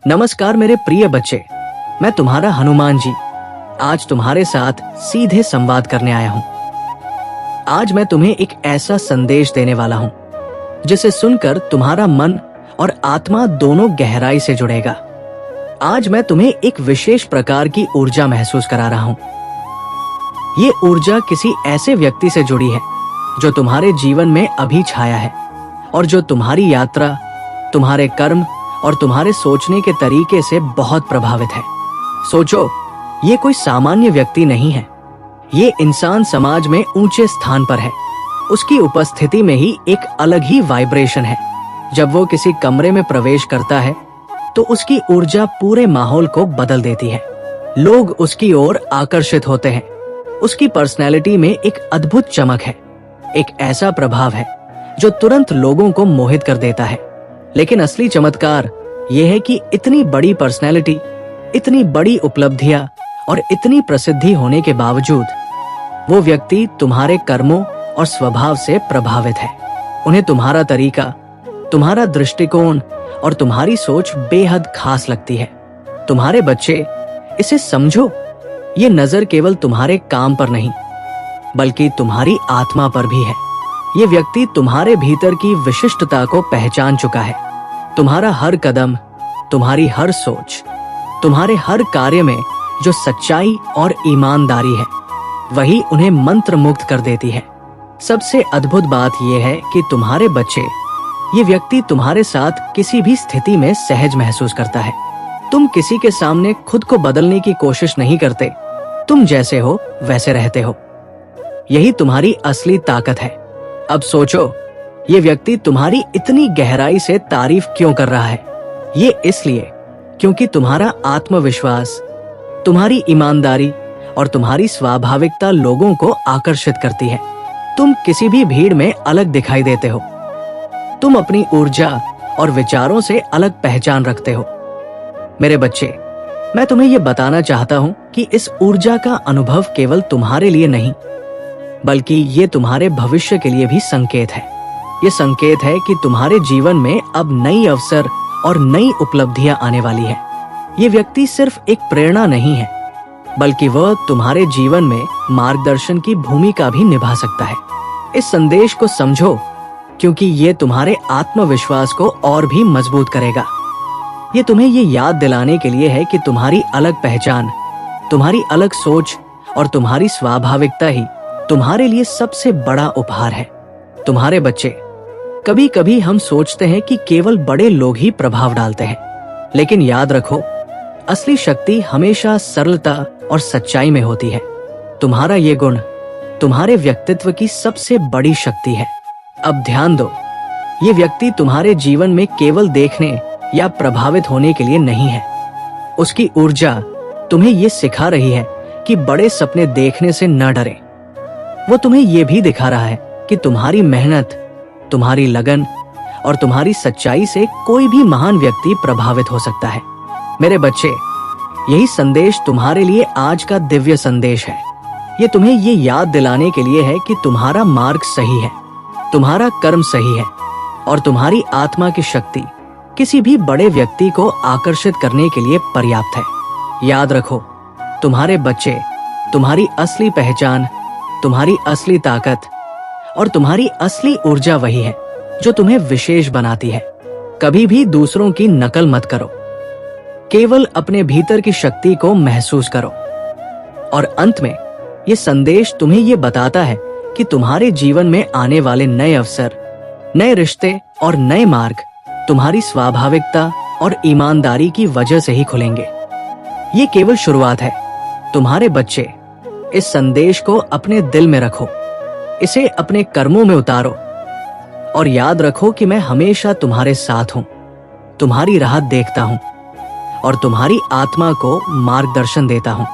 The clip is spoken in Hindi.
नमस्कार मेरे प्रिय बच्चे, मैं तुम्हारा हनुमान जी आज तुम्हारे साथ सीधे संवाद करने आया हूं। आज मैं तुम्हें एक ऐसा संदेश देने वाला हूं जिसे सुनकर तुम्हारा मन और आत्मा दोनों गहराई से जुड़ेगा। आज मैं तुम्हें एक विशेष प्रकार की ऊर्जा महसूस करा रहा हूं। ये ऊर्जा किसी ऐसे व्यक्ति से जुड़ी है जो तुम्हारे जीवन में अभी छाया है और जो तुम्हारी यात्रा, तुम्हारे कर्म और तुम्हारे सोचने के तरीके से बहुत प्रभावित है। सोचो, ये कोई सामान्य व्यक्ति नहीं है। ये इंसान समाज में ऊंचे स्थान पर है। उसकी उपस्थिति में ही एक अलग ही वाइब्रेशन है। जब वो किसी कमरे में प्रवेश करता है तो उसकी ऊर्जा पूरे माहौल को बदल देती है। लोग उसकी ओर आकर्षित होते हैं। उसकी पर्सनैलिटी में एक अद्भुत चमक है, एक ऐसा प्रभाव है जो तुरंत लोगों को मोहित कर देता है। लेकिन असली चमत्कार यह है कि इतनी बड़ी पर्सनैलिटी, इतनी बड़ी उपलब्धियां और इतनी प्रसिद्धि होने के बावजूद वो व्यक्ति तुम्हारे कर्मों और स्वभाव से प्रभावित है। उन्हें तुम्हारा तरीका, तुम्हारा दृष्टिकोण और तुम्हारी सोच बेहद खास लगती है। तुम्हारे बच्चे, इसे समझो, ये नजर केवल तुम्हारे काम पर नहीं बल्कि तुम्हारी आत्मा पर भी है। ये व्यक्ति तुम्हारे भीतर की विशिष्टता को पहचान चुका है। तुम्हारा हर कदम, तुम्हारी हर सोच, तुम्हारे हर कार्य में जो सच्चाई और ईमानदारी है वही उन्हें मंत्र मुग्ध कर देती है। सबसे अद्भुत बात यह है कि तुम्हारे बच्चे, ये व्यक्ति तुम्हारे साथ किसी भी स्थिति में सहज महसूस करता है। तुम किसी के सामने खुद को बदलने की कोशिश नहीं करते। तुम जैसे हो वैसे रहते हो। यही तुम्हारी असली ताकत है। अब सोचो, ये व्यक्ति तुम्हारी इतनी गहराई से तारीफ क्यों कर रहा है? ये इसलिए क्योंकि तुम्हारा आत्मविश्वास, तुम्हारी ईमानदारी और तुम्हारी स्वाभाविकता लोगों को आकर्षित करती है। तुम किसी भी भीड़ में अलग दिखाई देते हो। तुम अपनी ऊर्जा और विचारों से अलग पहचान रखते हो। मेरे बच्चे, मैं तुम्हें यह बताना चाहता हूं कि इस ऊर्जा का अनुभव केवल तुम्हारे लिए नहीं बल्कि ये तुम्हारे भविष्य के लिए भी संकेत है। ये संकेत है कि तुम्हारे जीवन में अब नई अवसर और नई उपलब्धियां आने वाली है। ये व्यक्ति सिर्फ एक प्रेरणा नहीं है बल्कि वह तुम्हारे जीवन में मार्गदर्शन की भूमिका भी निभा सकता है। इस संदेश को समझो क्योंकि ये तुम्हारे आत्मविश्वास को और भी मजबूत करेगा। ये तुम्हें ये याद दिलाने के लिए है कि तुम्हारी अलग पहचान, तुम्हारी अलग सोच और तुम्हारी स्वाभाविकता ही तुम्हारे लिए सबसे बड़ा उपहार है। तुम्हारे बच्चे, कभी कभी हम सोचते हैं कि केवल बड़े लोग ही प्रभाव डालते हैं, लेकिन याद रखो, असली शक्ति हमेशा सरलता और सच्चाई में होती है। तुम्हारा ये गुण तुम्हारे व्यक्तित्व की सबसे बड़ी शक्ति है। अब ध्यान दो, ये व्यक्ति तुम्हारे जीवन में केवल देखने या प्रभावित होने के लिए नहीं है। उसकी ऊर्जा तुम्हें ये सिखा रही है कि बड़े सपने देखने से न डरें। वो तुम्हें ये भी दिखा रहा है कि तुम्हारी मेहनत, तुम्हारी लगन और तुम्हारी सच्चाई से कोई भी महान व्यक्ति प्रभावित हो सकता है। मेरे बच्चे, यही संदेश तुम्हारे लिए आज का दिव्य संदेश है। ये तुम्हें ये याद दिलाने के लिए है कि तुम्हारा मार्ग सही है, तुम्हारा कर्म सही है और तुम्हारी आत्मा की शक्ति किसी भी बड़े व्यक्ति को आकर्षित करने के लिए पर्याप्त है। याद रखो, तुम्हारे बच्चे, तुम्हारी असली पहचान, तुम्हारी असली ताकत और तुम्हारी असली ऊर्जा वही है जो तुम्हें विशेष बनाती है। कभी भी दूसरों की नकल मत करो, केवल अपने भीतर की शक्ति को महसूस करो। और अंत में ये संदेश तुम्हें ये बताता है कि तुम्हारे जीवन में आने वाले नए अवसर, नए रिश्ते और नए मार्ग तुम्हारी स्वाभाविकता और ईमानदारी की वजह से ही खुलेंगे। ये केवल शुरुआत है। तुम्हारे बच्चे, इस संदेश को अपने दिल में रखो, इसे अपने कर्मों में उतारो और याद रखो कि मैं हमेशा तुम्हारे साथ हूं, तुम्हारी राह देखता हूं और तुम्हारी आत्मा को मार्गदर्शन देता हूं।